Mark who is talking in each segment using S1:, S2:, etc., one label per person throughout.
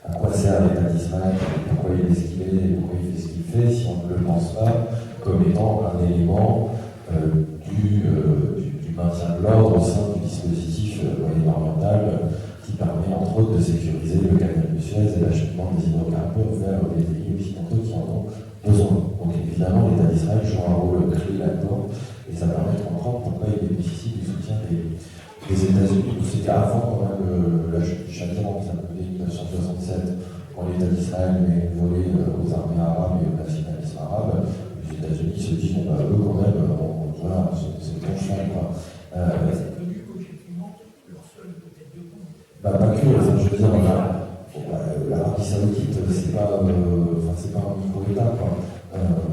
S1: à quoi sert l'État d'Israël, pourquoi il est ce qu'il est, et pourquoi il fait ce qu'il fait, si on ne le pense pas comme étant un élément du maintien de l'ordre au sein du dispositif moyen-oriental qui permet entre autres de sécuriser le canal de Suez et l'acheminement des hydrocarbures vers les pays occidentaux qui en ont besoin. Donc évidemment, l'État d'Israël joue un rôle clé là-dedans et ça permet de comprendre pourquoi il bénéficie du soutien des États-Unis. C'était avant quand même la chute du Shah d'Iran, ça peut être 1967, quand l'État d'Israël met une volée aux armées arabes et au nationalisme arabe. Les États-Unis se disent, bon, bah, eux quand même, voilà, c'est bon chemin, quoi.
S2: C'est connu qu'objectivement, leur seul peut-être de compte.
S1: Bah, pas que, enfin, je veux dire, l'Arabie Saoudite, c'est pas un micro-État, quoi.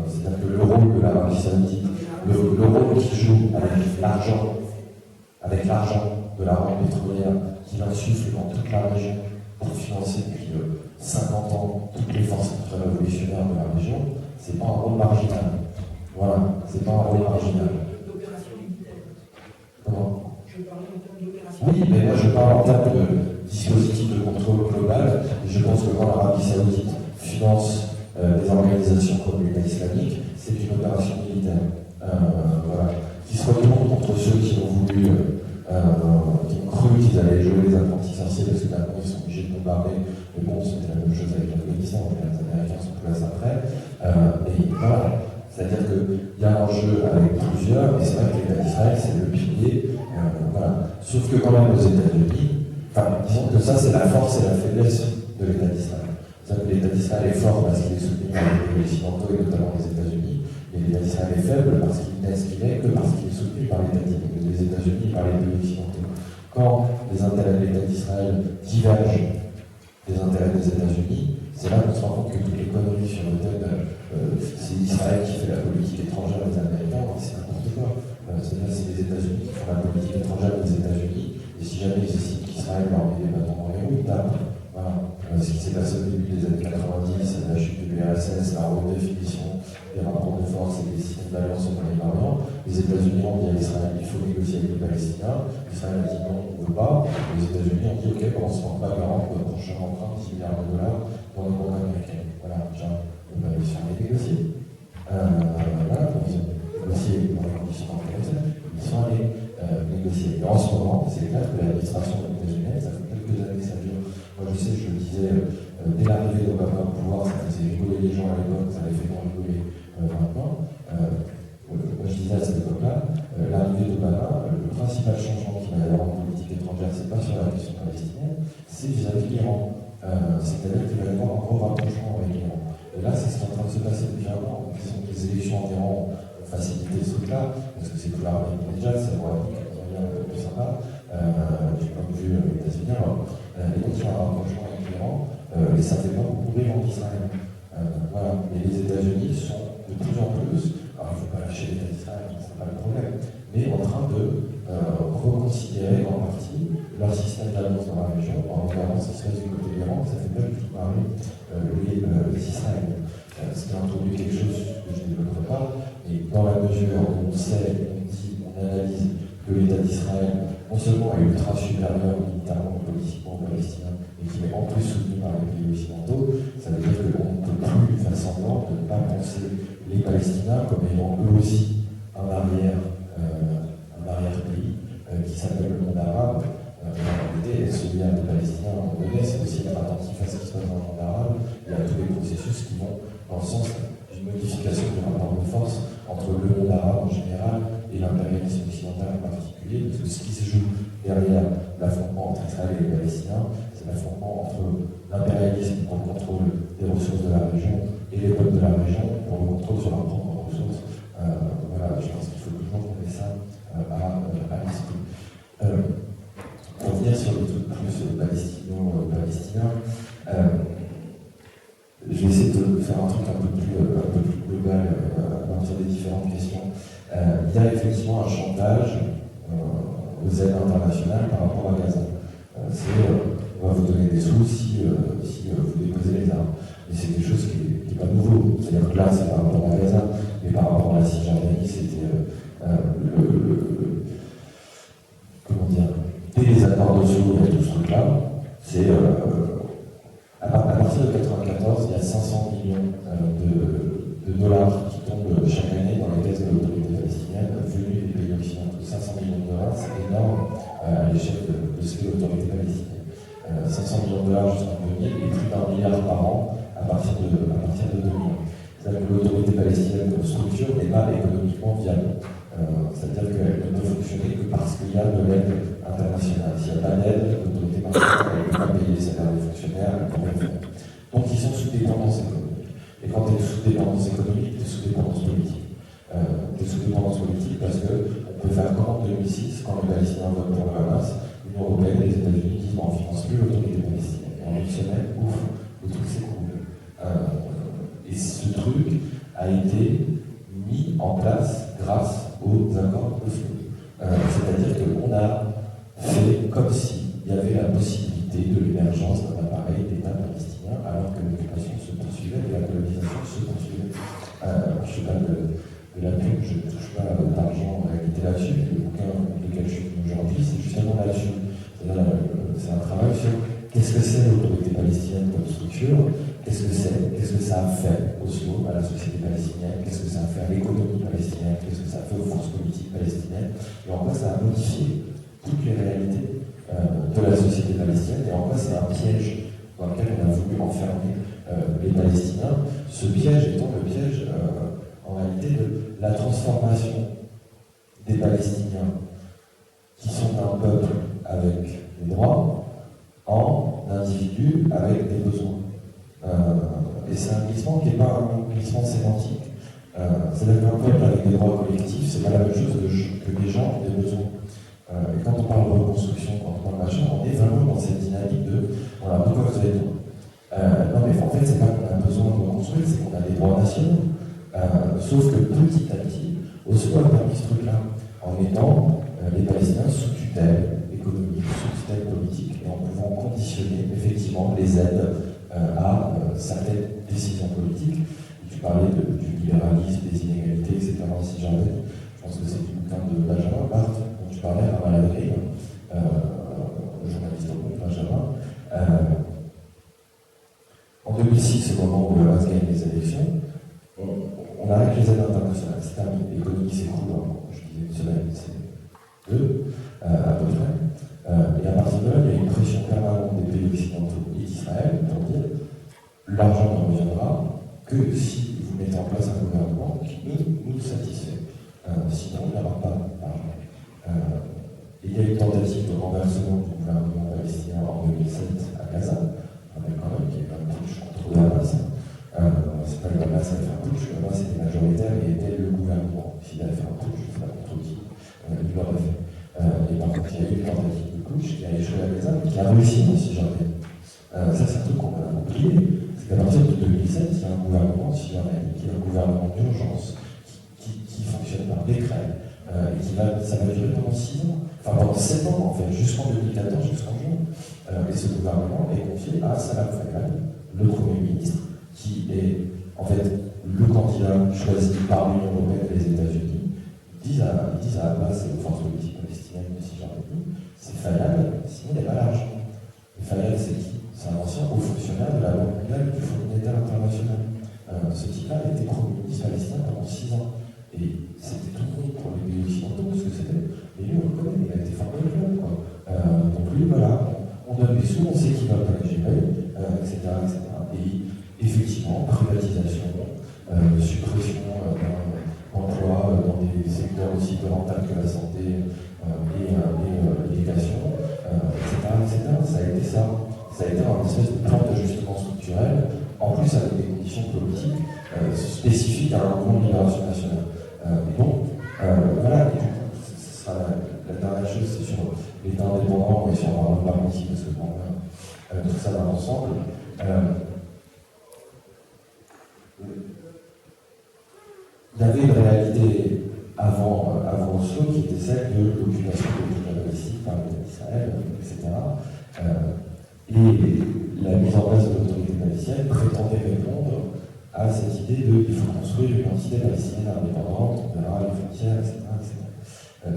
S1: C'est-à-dire que le rôle de l'Arabie Saoudite, le rôle qu'il joue avec l'argent de la rente pétrolière qu'il insuffle dans toute la région pour financer depuis 50 ans toutes les forces contre-révolutionnaires de la région, c'est pas un rôle marginal. Voilà, c'est pas un rôle marginal.
S2: D'opération militaire.
S1: Comment ?
S2: Je parlais en termes d'opération.
S1: Oui, mais moi je parle en termes de dispositif de contrôle global, et je pense que quand l'Arabie Saoudite finance des organisations comme l'État islamique, c'est une opération militaire. Voilà. Qui se retourne contre ceux qui ont voulu, qui ont cru qu'ils allaient jouer les apprentis sorciers parce que maintenant ils sont obligés de bombarder. Mais bon, c'était la même chose avec l'Afghanistan, les Américains sont plus après. Et voilà. C'est-à-dire qu'il y a un jeu avec plusieurs, et c'est vrai que l'État d'Israël, c'est le pilier. Voilà. Sauf que quand même aux États-Unis, disons que ça c'est la force et la faiblesse de l'État d'Israël. C'est-à-dire que l'État d'Israël est fort parce qu'il est soutenu par les pays occidentaux et notamment les États-Unis. Et l'État d'Israël est faible parce qu'il n'est ce qu'il est que parce qu'il est soutenu par les États-Unis et par les pays occidentaux. Quand les intérêts de l'État d'Israël divergent des intérêts des États-Unis, c'est là qu'on se rend compte que toutes les conneries sur le thème c'est Israël qui fait la politique étrangère des Américains, c'est n'importe quoi. C'est-à-dire c'est les États-Unis qui font la politique étrangère des États-Unis, et si jamais ils estiment qu'Israël leur met des bâtons dans les roues, ils tapent. Voilà. Ce qui s'est passé au début des années 90, la chute de l'URSS, la redéfinition des rapports de force et des systèmes d'alliance au Moyen-Orient, les États-Unis ont dit à Israël il faut négocier avec les Palestiniens. Israël a dit non, on ne veut pas. Les États-Unis ont dit ok, on ne se rend pas garant pour le prochain emprunt de 10 milliards de dollars pour les banques américaines. Voilà, déjà, ils sont allés négocier. Voilà, ils ont négocié dans les conditions internationales. Ils sont allés négocier. Et en ce moment, c'est clair que l'administration états-unienne, ça fait quelques années que ça dure. Moi, je sais, je le disais, dès l'arrivée d'Obama au pouvoir, ça faisait rigoler les gens à l'époque, ça les fait moins rigoler maintenant. Moi, je disais à cette époque-là, l'arrivée d'Obama, le principal changement qu'il va y avoir en politique étrangère, c'est pas sur la question palestinienne, c'est vis-à-vis de l'Iran. C'est-à-dire qu'il va y avoir un gros rapprochement avec l'Iran. Et là, c'est ce qui est en train de se passer depuis un an. Les élections en Iran ont facilité ce truc-là, parce que c'est plus l'armée immédiate, c'est Rouhani qui devient un peu plus sympa, du point de vue états-unien. Et donc, il y a un rapprochement avec l'Iran, et ça fait pas beaucoup rire en Israël. Voilà. Et les États-Unis sont de plus en plus, alors il ne faut pas lâcher l'État d'Israël, c'est pas le problème, mais en train de reconsidérer en partie leur système d'alliance dans la région, en regardant ce qui se passe du côté de l'Iran, ça fait pas du tout parler les Israéliens. Ce qui a introduit quelque chose que je ne développerai pas, et dans la mesure où on sait, on dit, on analyse que l'État d'Israël, non seulement est ultra supérieur militairement, politiquement aux Palestiniens, et qu'il est en plus soutenu par les pays occidentaux, ça veut dire qu'on ne peut plus faire semblant de ne pas penser les Palestiniens comme ayant eux aussi un arrière-pays qui s'appelle le monde arabe. En réalité, celui des Palestiniens à un moment donné, c'est aussi être attentif à ce qui se passe dans le monde arabe et à tous les processus qui vont dans le sens d'une modification du rapport de force entre le monde arabe en général et l'impérialisme occidental en particulier, parce que ce qui se joue derrière l'affrontement entre Israël et les Palestiniens, c'est l'affrontement entre l'impérialisme pour le contrôle des ressources de la région et les peuples de la région pour le contrôle sur leurs propres ressources. Voilà, je pense qu'il faut toujours qu'on ait ça à l'esprit. Pour revenir sur le truc plus palestinien, je vais essayer de faire un truc un peu plus global à partir des différentes questions. Il y a effectivement un chantage aux aides internationales par rapport à Gaza. On va vous donner des sous si vous déposez les armes. Mais c'est quelque chose qui n'est pas nouveau. C'est-à-dire que là, c'est par rapport à Gaza, mais par rapport à la Cisjordanie, c'était comment dire, dès les accords de Oslo, il y a tout ce truc-là. C'est partir de 1994, il y a 500 millions de dollars qui tombent chaque année dans les caisses de l'autorité palestinienne, venus des pays occidentaux. 500 millions de dollars, c'est énorme à l'échelle de ce qu'est l'autorité palestinienne. 500 millions de dollars jusqu'en 2000 et plus d'1 milliard par an à partir de 2000. C'est-à-dire que l'autorité palestinienne comme structure n'est pas économiquement viable. C'est-à-dire qu'elle ne peut fonctionner que parce qu'il y a de l'aide internationale. S'il n'y a pas d'aide, l'autorité palestinienne ne peut pas payer les salaires des fonctionnaires, elle ne peut rien faire. Donc ils sont sous dépendance économique. Et quand tu es sous dépendance économique, tu es sous dépendance politique. Tu es sous dépendance politique parce qu'on peut faire comme en 2006, quand les Palestiniens votent pour le Hamas, l'Union Européenne et les États-Unis disent on ne finance plus l'autorité palestinienne. Et en une semaine, ouf, le truc s'écroule. Et ce truc a été mis en place grâce aux accords d'Oslo. C'est-à-dire qu'on a fait comme s'il y avait la possibilité de l'émergence d'un appareil d'État palestinien alors que l'occupation se poursuivait et la colonisation se poursuivait. Je ne parle de la pub, je ne touche pas d'argent en réalité là-dessus. Le bouquin lequel je suis aujourd'hui, c'est justement là-dessus. C'est un travail sur qu'est-ce que c'est l'autorité palestinienne comme structure, qu'est-ce que ça a fait Oslo à la société palestinienne, qu'est-ce que ça a fait à l'économie palestinienne, qu'est-ce que ça a fait aux forces politiques palestiniennes, et en quoi ça a modifié toutes les réalités de la société palestinienne, et en quoi c'est un piège dans lequel on a voulu enfermer les Palestiniens, ce piège étant le piège en réalité de la transformation des Palestiniens qui sont un peuple avec des droits en individus avec des besoins. Et c'est un glissement qui n'est pas un glissement sémantique. C'est-à-dire qu'un peuple avec des droits collectifs, c'est pas la même chose que des gens ont des besoins. Et quand on parle de reconstruction, quand on parle machin, on est vraiment dans cette dynamique de voilà, pourquoi vous avez besoin. Non mais en fait, c'est pas qu'on a besoin de reconstruire, c'est qu'on a des droits nationaux. Sauf que petit à petit, Oslo a permis ce truc-là, en mettant les Palestiniens sous tutelle économique, sous tutelle politique, et en pouvant conditionner effectivement les aides à certaines décisions politiques. Et tu parlais du libéralisme, des inégalités, etc. en Cisjordanie. Je pense que c'est du bouquin de Benjamin Barthes dont tu parlais à Maladrine, journaliste au Monde, Benjamin. En 2006, au moment où le Hamas gagne les élections, on arrête les aides internationales. C'est terminé. L'économie s'écroule. Je disais une semaine, c'est deux, à peu près. Et à partir de là, il y a une pression permanente des pays occidentaux et d'Israël pour dire l'argent ne reviendra que si vous mettez en place un gouvernement qui nous satisfait. Sinon, il n'y aura pas d'argent. Il y a une tentative de renversement du gouvernement palestinien en 2007 à Gaza. On a quand même qu'il y a eu un putsch contre le Hamas. C'est pas le Hamas qui a fait un putsch, le Hamas était majoritaire et était le gouvernement. S'il avait fait un putsch, je ne sais pas contre qui, il l'aurait fait. Et par contre, il y a eu une tentative de putsch qui a échoué à Gaza, mais qui a réussi si jamais. Ça, c'est un truc qu'on a oublié. C'est qu'à partir de 2007, il y a un gouvernement syrien qui est un gouvernement d'urgence qui fonctionne par décret et ça va durer pendant 6 ans. Enfin, pendant 7 ans, en fait, jusqu'en 2014, jusqu'en juin. Et ce gouvernement est confié à Salam Fayyad, le Premier ministre, qui est en fait le candidat choisi par l'Union Européenne et les États-Unis. Ils disent à Abbas et aux forces politiques palestiniennes de Cisjordanie, c'est Fayyad, sinon il n'y a pas l'argent. Et Fayyad, c'est qui? C'est un ancien haut fonctionnaire de la Banque mondiale et du Fonds monétaire international. Ce type-là a été Premier ministre palestinien pendant 6 ans. Et c'était tout bon pour les pays occidentaux, parce que c'était. Mais lui, on le connaît, il a été formé au club, quoi. Donc lui, voilà, on donne des sous, on sait qu'il va pas les gérer, etc., etc. Et effectivement, privatisation, suppression d'emplois dans des secteurs aussi peu rentables que la santé et l'éducation, etc., etc. Ça a été ça. Ça a été un espèce de plan d'ajustement structurel, en plus avec des conditions politiques spécifiques à un mouvement de libération nationale. Et donc, voilà, et du coup, ce sera la dernière chose, c'est sur l'État indépendant, et sur le parlement ici, parce que bon, tout ça va ensemble. Il y avait une réalité avant Oslo qui était celle de l'occupation politique de la Palestine par Israël, etc. Et la mise en place de l'autorité palestinienne prétendait répondre à cette idée de il faut construire une entité palestinienne indépendante, on verra les frontières, etc.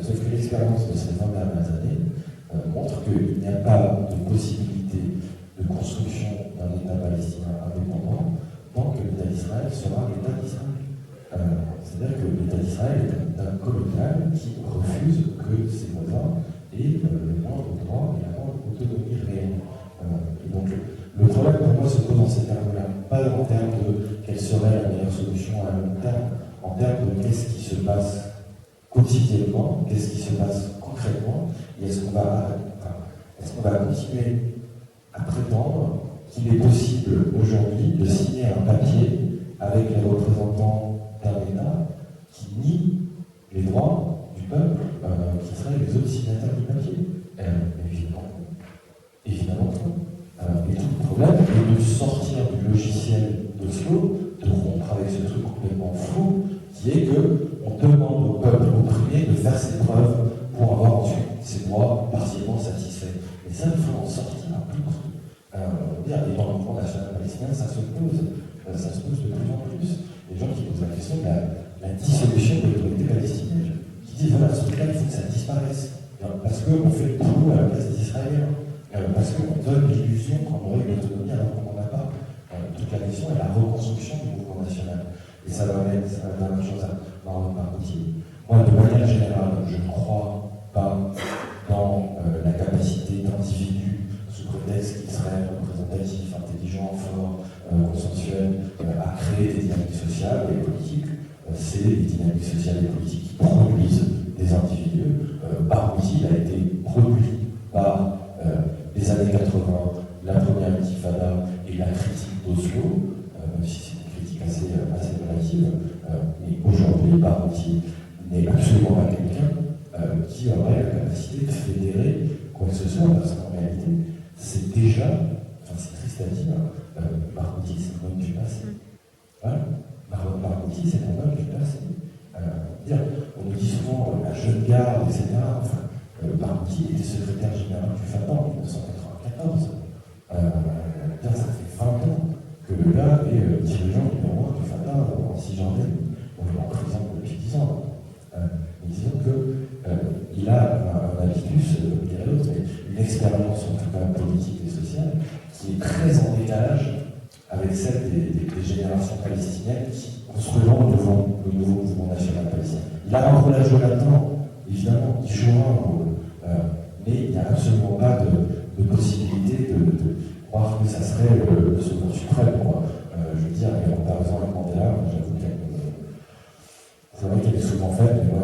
S1: Sauf que l'expérience de ces 20 dernières années montre qu'il n'y a pas de possibilité de construction d'un État palestinien indépendant tant que l'État d'Israël sera l'État d'Israël. C'est-à-dire que l'État d'Israël est un État colonial qui refuse que ses voisins aient le moindre droit et la moindre autonomie réelle. Et donc le problème pour moi se pose dans ces termes-là, pas en termes de quelle serait la meilleure solution à long terme, en termes de qu'est-ce qui se passe quotidiennement, qu'est-ce qui se passe concrètement, et est-ce qu'on va continuer à prétendre qu'il est possible aujourd'hui de signer un papier avec les représentants d'un État qui nie les droits du peuple qui seraient les autres signataires du papier. Évidemment non. Et tout le problème est de sortir du logiciel d'Oslo, de rompre avec ce truc complètement fou, qui est qu'on demande au peuple opprimé de faire ses preuves pour avoir ensuite ses droits partiellement satisfaits. Et ça, il faut en sortir un peu partout. Et dans le mouvement national palestinien, ça se pose de plus en plus. Les gens qui posent la question de la dissolution de l'autorité palestinienne, qui disent voilà, ce truc-là, il faut que ça disparaisse. Parce qu'on fait le boulot à la place d'Israël, parce qu'on donne l'illusion qu'on aurait une autonomie alors qu'on n'en a pas. Toute la question est la reconstruction du mouvement national. Et ça va mettre la même chose à Marc-Marcotti. Moi, de manière générale, je ne crois pas dans la capacité d'individus, sous prétexte qu'ils seraient représentatifs, intelligents, forts, consensuels, à créer des dynamiques sociales et politiques. C'est les dynamiques sociales et politiques qui produisent des individus. Barghouti a été produit par les années 80, la première intifada et la critique d'Oslo, même si c'est une critique assez relative. Mais aujourd'hui, Barghouti n'est absolument pas quelqu'un qui aurait la capacité de fédérer quoi que ce soit, parce qu'en réalité, c'est déjà, c'est triste à dire, Barghouti, c'est un homme du passé. Voilà. Barghouti, c'est un homme du passé. On nous dit souvent la jeune garde, etc. Barghouti était secrétaire général du Fatah en 1994. Ça fait 20 ans que le gars est dirigeant numéro 1 du Fatah en Cisjordanie. On est en prison depuis 10 ans. Disons qu'il a un habitus, dirait l'autre, mais une expérience en tout cas politique et sociale qui est très en décalage avec celle des générations palestiniennes qui construiront le nouveau mouvement national palestinien. Il a un rôle à jouer là-dedans, évidemment, il jouera un rôle, mais il n'y a absolument pas de possibilité de croire que ça serait le second suprême. Je veux dire, en comparaison avec Mandela, j'avoue c'est vrai qu'elle est souvent faite, mais moi,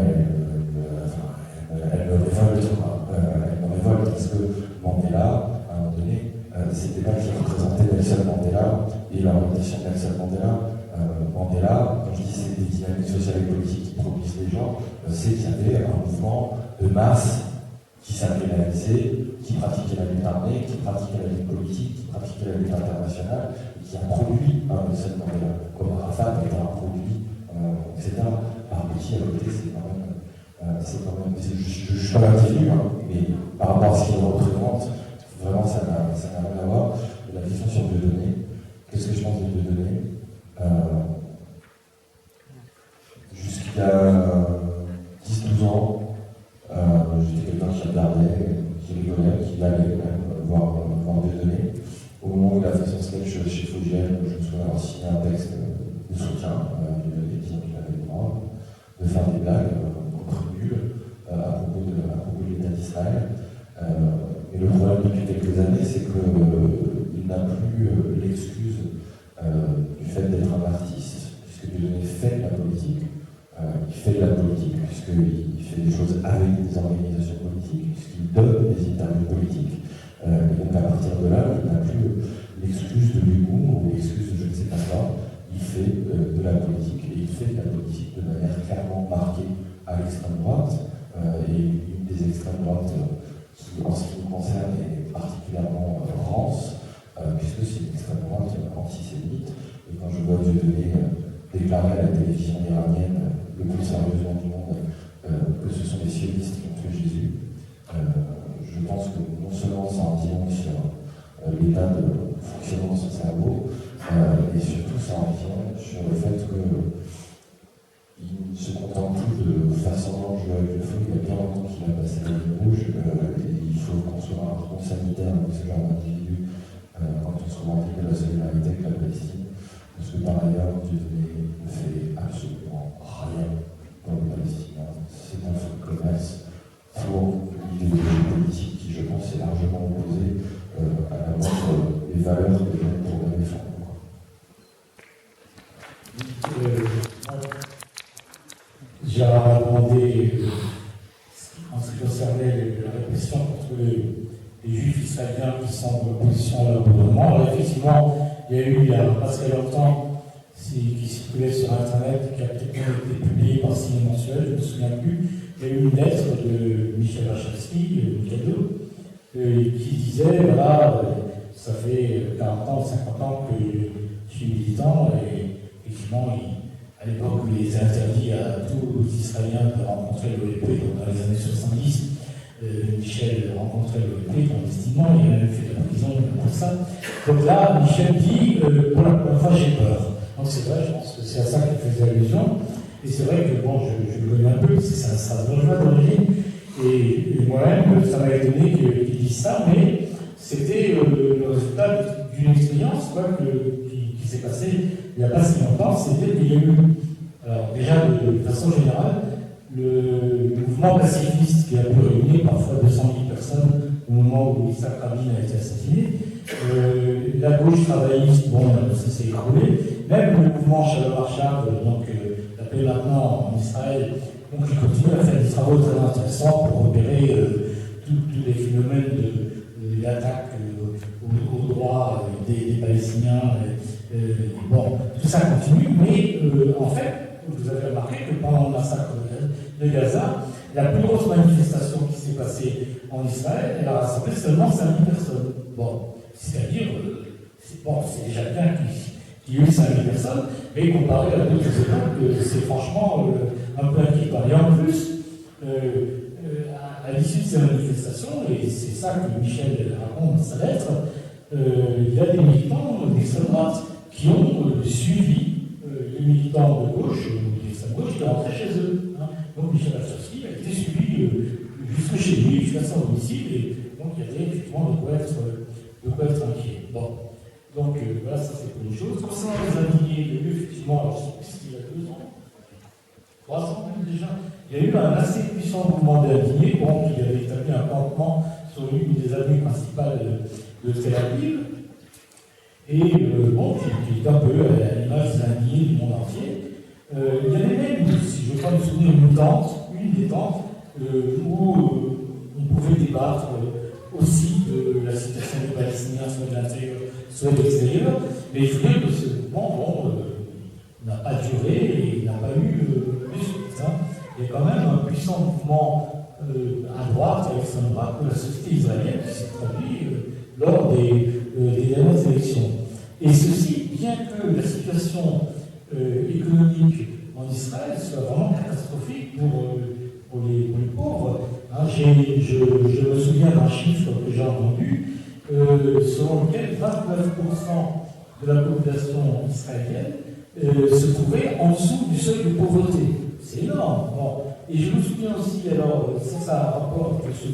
S1: elle me révolte. Elle me révolte parce que Mandela, à un moment donné, c'était pas qu'il représentait Nelson Mandela et l'orientation de Nelson Mandela. Mandela, quand je dis c'est des dynamiques sociales et politiques qui produisent les gens, c'est qu'il y avait un mouvement de masse qui s'appelait l'ANC, qui pratiquait la lutte armée, qui pratiquait la lutte politique, qui pratiquait la lutte internationale, et qui a produit Nelson Mandela, comme Arafat a été un produit, etc. Barghouti à côté, c'est quand même, je suis pas l'individu, mais par rapport à ce qu'il représente, vraiment ça n'a rien à voir. Et la question sur Dieudonné, qu'est-ce que je pense de Dieudonné? Jusqu'à 10-12 ans, j'étais quelqu'un qui regardait, qui rigolait, qui allait même voir Dieudonné. Au moment où il a fait son sketch chez Fogiel, je me souviens avoir signé un texte de soutien, disant qu'il avait le droit de faire des blagues contre nul à propos de l'État d'Israël. Et le problème depuis quelques années, c'est qu'il n'a plus l'excuse du fait d'être un artiste, puisque Dieudonné fait de la politique. Il fait de la politique, puisqu'il fait des choses avec des organisations politiques, puisqu'il donne des interviews politiques. Et donc à partir de là, il n'a plus l'excuse de l'humour ou l'excuse de je ne sais pas quoi. Il fait de la politique, et il fait de la politique de manière clairement marquée à l'extrême droite. Et une des extrêmes droites qui, en ce qui nous concerne, est particulièrement rance, puisque c'est une extrême droite antisémite. Et quand je vois Dieudonné déclarer à la télévision iranienne le plus sérieusement du monde que ce sont les sionistes qui ont tué Jésus, je pense que non seulement ça en dit long sur l'état de fonctionnement de son cerveau, et surtout ça en dit long sur le fait qu'il ne se contente plus de faire semblant de jouer avec le feu. Il y a bien longtemps qu'il a passé la ligne rouge, et il faut construire un front sanitaire avec ce genre d'individu quand on se revendique de la solidarité avec la Palestine, parce que par ailleurs, Dieudonné ne fait absolument rien pour les Palestiniens. C'est un fonds de commerce pour une idéologie politique qui, je pense, est largement opposée à la nôtre, les valeurs que nous pourrions défendre.
S3: J'ai demandé en ce qui concernait la répression contre les juifs israéliens qui sont en opposition à leur gouvernement. Alors effectivement, il y a eu, il y a pas très longtemps, qui circulait sur Internet, qui a peut-être été publié par Signe Mensuel, je ne me souviens plus, il y a eu une lettre de Michel Wachowski, qui disait, voilà, ça fait 40 ans, 50 ans que je suis militant, et effectivement, à l'époque où il était interdit à tous les Israéliens de rencontrer l'OLP, donc dans les années 70, Michel rencontrait l'OLP clandestinement, il a même fait de la prison pour ça. Donc là, Michel dit, pour la première fois, j'ai peur. Donc c'est vrai, je pense que c'est à ça qu'il faisait allusion. Et c'est vrai que, bon, je le connais un peu, parce que c'est un Strasbourgeois d'origine, et moi-même, ça m'a étonné qu'il dise ça, mais c'était le résultat d'une expérience qui s'est passée il n'y a pas si longtemps. C'était qu'il y a eu, alors déjà de façon générale, le mouvement pacifiste qui a pu réunir parfois 200 000 personnes au moment où Yitzhak Rabin a été assassiné, la gauche travailliste, bon, ça s'est écroulé, même le mouvement Shalom Arshad, donc appelé maintenant en Israël, donc il continue à faire des travaux très intéressants pour repérer tous les phénomènes d'attaque aux droits des Palestiniens. Bon, tout ça continue, mais en fait, vous avez remarqué que pendant le massacre de Gaza, la plus grosse manifestation qui s'est passée en Israël, elle a rassemblé seulement 5 000 personnes. Bon, c'est-à-dire, c'est déjà bien qu'il y ait eu 5 000 personnes, mais comparé à d'autres époques, c'est franchement un peu inquiétant. Et en plus, à l'issue de ces manifestations, et c'est ça que Michel raconte dans sa lettre, il y a des militants d'extrême droite qui ont suivi les militants de gauche, d'extrême gauche, qui rentraient chez eux. Hein. Donc Michel Wachowski a été suivi jusque chez lui, jusqu'à son domicile, et donc il y avait effectivement de quoi être inquiet. Bon. Donc voilà, ça c'est pour une chose. Concernant les indignés, il y a eu effectivement, alors je sais qu'il y a 2 ans, 3 ans même déjà, il y a eu un assez puissant mouvement d'indignés, bon, qui avait établi un campement sur l'une des avenues principales de Tel Aviv, et bon, qui est un peu à l'image des indignés du monde entier. Il y avait même, si je crois me souvenir, une des tentes, où on pouvait débattre aussi de la situation des Palestiniens, soit de l'intérieur, soit de l'extérieur, mais il faut dire que ce mouvement n'a pas duré et il n'a pas eu de suite. Hein. Il y a quand même un puissant mouvement à droite, à l'extrême droite, de la société israélienne qui s'est traduit lors des dernières élections. Et ceci, bien que la situation économique en Israël soit vraiment catastrophique pour les pauvres, hein, je me souviens d'un chiffre que j'ai entendu, selon lequel 29% de la population israélienne se trouvait en dessous du seuil de pauvreté. C'est énorme. Bon. Et je me souviens aussi, alors, ça a un rapport avec ce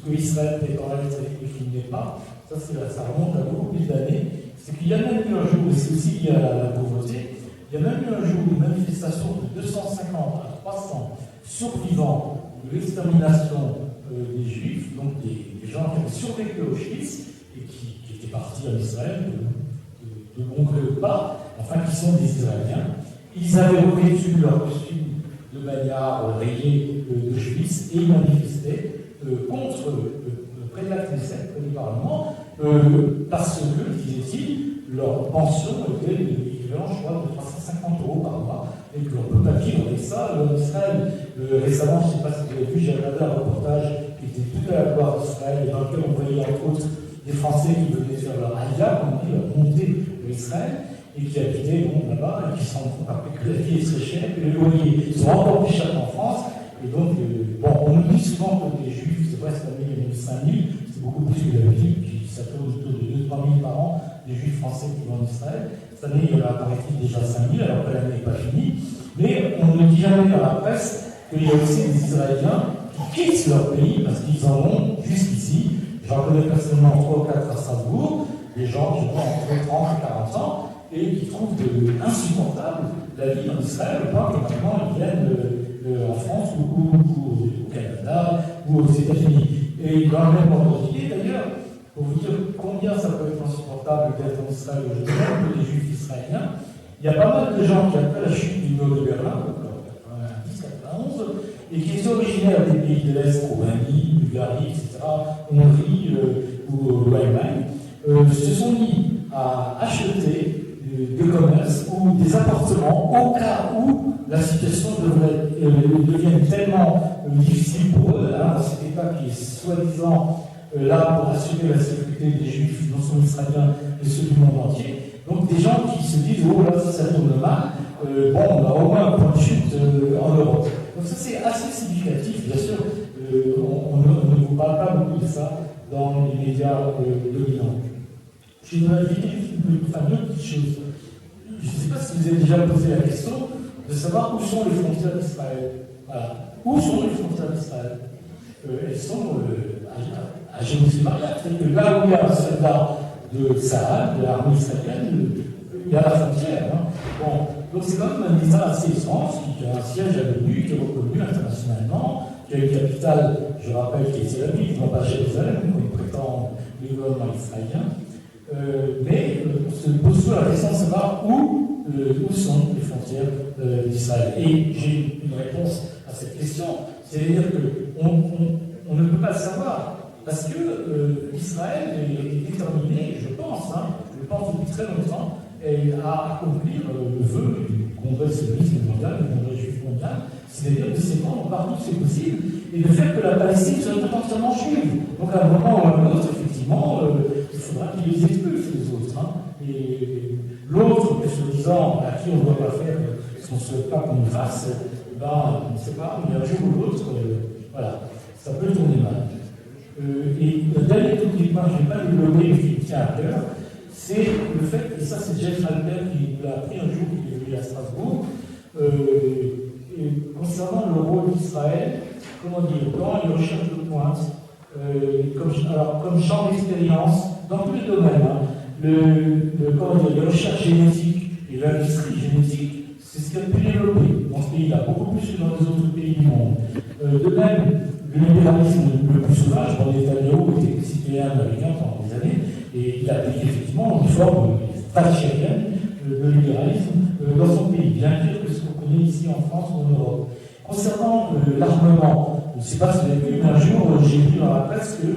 S3: que Israël est en l'être et ce qu'il n'est pas, ça remonte à beaucoup plus d'années, c'est qu'il y a même eu un jour, et c'est aussi lié à la pauvreté, il y a même eu un jour une manifestation de 250 à 300 survivants de l'extermination des Juifs, donc des gens qui avaient survécu au Auschwitz et qui étaient partis en Israël de bon gré ou pas, enfin qui sont des Israéliens. Ils avaient revêtu leur costume de manière rayée d'Auschwitz et ils manifestaient contre, près de la Knesset, près du Parlement, parce que, disait-il, leur pension était de l'équivalent, je crois, de 350 € par mois, et que l'on ne peut pas vivre avec ça. En Israël, récemment, je ne sais pas si vous avez vu, j'ai regardé un reportage qui était tout à la gloire d'Israël, et dans lequel on voyait entre autres des Français qui venaient faire leur aïa, comme on dit, leur montée de Israël, et qui habitaient là-bas, et qui se rendent compte après que la vie est très chère, que les loyers sont encore plus chers qu'en France. Et donc, on nous dit souvent que les Juifs, c'est vrai, cette année, il y en a eu 5 000, c'est beaucoup plus que d'habitude, puis ça fait autour de 2 000 à 3 000 par an, des Juifs français qui vont en Israël. Cette année, il y en a, paraît-il, déjà 5 000, alors que l'année n'est pas finie. Mais on ne dit jamais dans la presse qu'il y a aussi des Israéliens qui quittent leur pays parce qu'ils en ont jusqu'ici. J'en connais personnellement 3 ou 4 à Strasbourg, des gens qui ont entre 30 et 40 ans et qui trouvent insupportable la vie en Israël, au point que maintenant ils viennent en France ou au Canada ou aux États-Unis. Et dans le même ordre d'idée, d'ailleurs, pour vous dire combien ça peut être insupportable d'être en Israël aujourd'hui, que les Juifs israéliens, il y a pas mal de gens qui, après la chute du mur de Berlin, en 90, 91, et qui sont originaires des pays de l'Est, Roumanie, Bulgarie, etc., Hongrie ou Allemagne, se sont mis à acheter des commerces ou des appartements au cas où la situation devienne tellement difficile pour eux, dans cet État qui est soi-disant là pour assurer la sécurité des Juifs, non seulement israéliens, mais ceux du monde entier. Donc des gens qui se disent, oh là, ça tourne mal, on a au moins un point de chute en Europe. Donc ça c'est assez significatif, bien sûr, on ne vous parle pas beaucoup de ça dans les médias dominants. Je voudrais dire une petite chose. Je ne sais pas si vous avez déjà posé la question de savoir où sont les frontières d'Israël. Voilà. Où sont les frontières d'Israël? Elles sont à Jérusalem. C'est-à-dire que là où il y a un soldat de Tsahal, de l'armée israélienne, il y a la frontière. Bon. Donc c'est quand même un État assez étrange, qui a un siège à l'ONU, qui est reconnu internationalement, qui a une capitale, je rappelle, qui est Tel Aviv, non pas Jérusalem, comme prétend le gouvernement israélien. Mais on se pose toujours la question de savoir où sont les frontières d'Israël. Et j'ai une réponse à cette question, c'est-à-dire qu'on ne peut pas le savoir, parce que Israël est déterminé, je pense depuis très longtemps, à accomplir le vœu du Congrès sioniste mondial, du Congrès juif mondial, c'est-à-dire de s'étendre partout où c'est possible, et de faire que la Palestine soit potentiellement juive. Donc à un moment ou à un autre, effectivement, il faudra qu'ils les expulsent les autres. Et l'autre, soi-disant, à qui on ne doit pas faire ce qu'on ne souhaite pas qu'on fasse, on ne sait pas, mais un jour ou l'autre, voilà, ça peut tourner mal. Et le dernier truc qui je ne vais pas développer, mais qui me tient à cœur, c'est le fait, et ça c'est Jeff Albert qui l'a appris un jour, qui est venu à Strasbourg, concernant le rôle d'Israël, comment dire, dans les recherches de pointe, comme champ d'expérience, dans tous les domaines, les recherches génétiques et l'industrie génétique, c'est ce qui a pu développer dans ce pays-là, beaucoup plus que dans les autres pays du monde. De même, le libéralisme le plus sauvage, Netanyahu était citoyen américain pendant des années, et il a appliqué effectivement une forme thatchérienne de libéralisme dans son pays, bien pire que ce qu'on connaît ici en France ou en Europe. Concernant l'armement, je ne sais pas si vous avez vu, mais un jour j'ai lu dans la presse que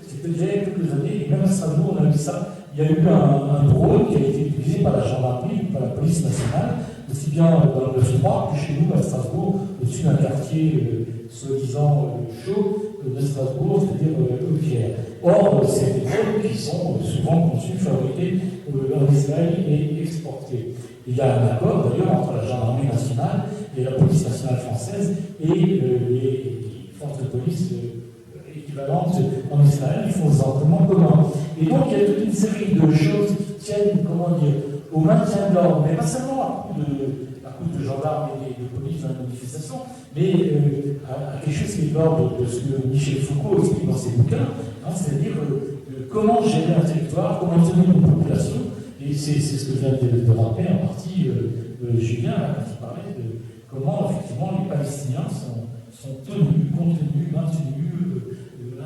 S3: c'était déjà il y a quelques années, et même à Strasbourg on a vu ça, il y a eu un drone qui a été utilisé par la gendarmerie, par la police nationale, aussi bien dans le 9-3 que chez nous à Strasbourg, au-dessus d'un quartier soi-disant chaud de Strasbourg, c'est-à-dire Pierre. Or, c'est des drones qui sont souvent conçus, fabriqués en Israël et exportés. Il y a un accord d'ailleurs entre la gendarmerie nationale et la police nationale française et les forces de police équivalentes en Israël, ils font des entraînements communs. Et donc il y a toute une série de choses qui tiennent, au maintien de l'ordre, mais pas seulement à coup de gendarmes et de police dans la manifestation, mais à quelque chose qui est de l'ordre de ce que Michel Foucault explique dans ses bouquins, c'est-à-dire comment gérer un territoire, comment tenir une population. Et c'est ce que vient de rappeler en partie Julien, quand il parlait de comment effectivement les Palestiniens sont tenus, contenus, maintenus,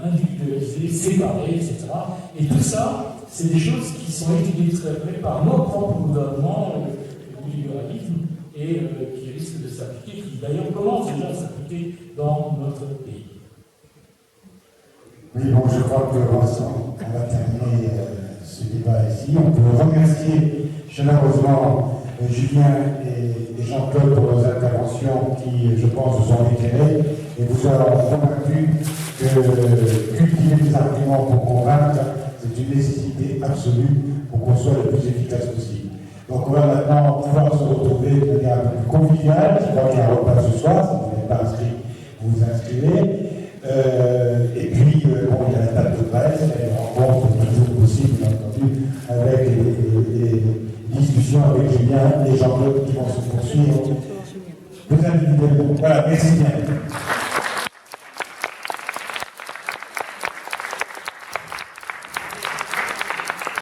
S3: individualisés, séparés, etc. Et tout ça, c'est des choses qui sont étudiées très près par nos propres gouvernements du libéralisme et qui risquent de s'appliquer, qui d'ailleurs commencent déjà à s'appliquer dans notre pays.
S4: Oui, bon, je crois que Vincent, on va terminer ce débat ici. On peut remercier chaleureusement Julien et Jean-Claude pour leurs interventions qui, je pense, vous ont éclairé et vous ont convaincu que cultiver des arguments pour convaincre, c'est une nécessité absolue pour qu'on soit le plus efficace possible. Donc on va maintenant pouvoir se retrouver de manière un peu plus conviviale. Je crois qu'il y a un repas ce soir, si vous n'êtes pas inscrit, vous vous inscrivez. Et puis, bon, il y a la table de presse, les rencontres le plus tôt possible, bien entendu, avec les discussions avec Julien et Jean-Claude qui vont se poursuivre. Vous individuellement. Voilà, merci bien.